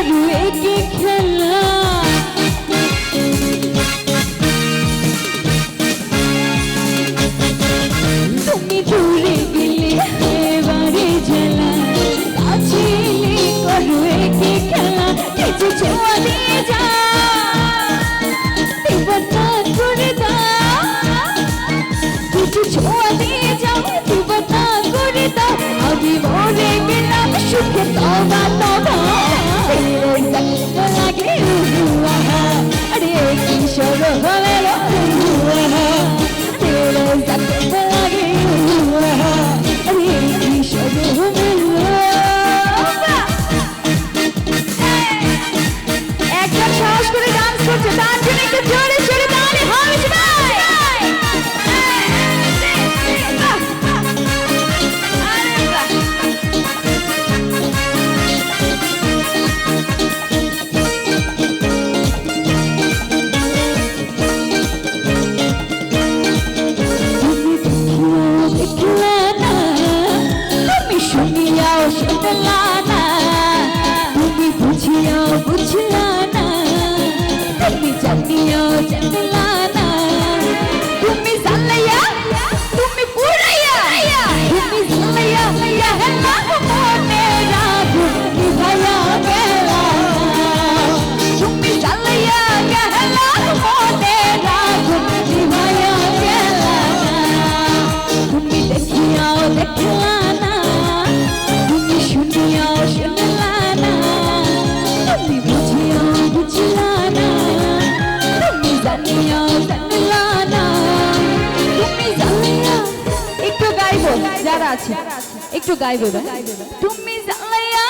করবে কি খেলা তুমি দূরে গেলে এবারে জ্বালা কাছে এলে করবে কি খেলা কিছু ছোঁয়া দিয়ে যা দেবতা করে দাও কিছু ছোঁয়া দিয়ে যাও দেবতা করে দাও আমি মরে গেলাম সুখে তবা তবা লাগে আরে কিশোর হলে লাগে আরে কিশোর একজন সাহস করে ডান্স করছে তার জন্য একটু জোরে জোরে তাহলে হবে বুঝলা না তুমি জানিও জানলা না তুমি জানলাইয়া তুমি পুরাইয়া তুমি জানলাইয়া হেলা মনে রাখো কি ভাইয়া গেলা তুমি জানলাইয়া হেলা মনে রাখো কি ভাইয়া গেলা তুমি দেখিও দেখলা না তুমি শুনিও শুনলা না তুমি বুঝিও বুঝলা না তুমি জানিও জানলা না তুমি জানলা একটু গাইবো যারা আছে একটু গাইবো তুমি জানলাইয়া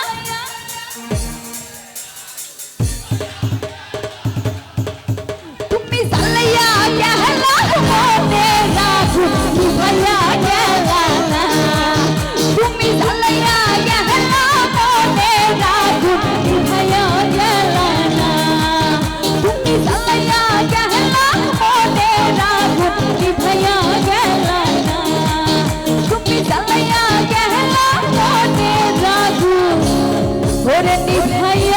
তুমি জানলাইয়া গেলা মনে রাখো কি ভাইয়া গেলা না তুমি জানলাইয়া গেলা মনে রাখো কি ভাইয়া গেলা না তুমি জানলাইয়া গেলা মনে রাখো কি ভাইয়া গেলা না তুমি জানলাইয়া গেলা মনে রাখো ওরে নি ভাইয়া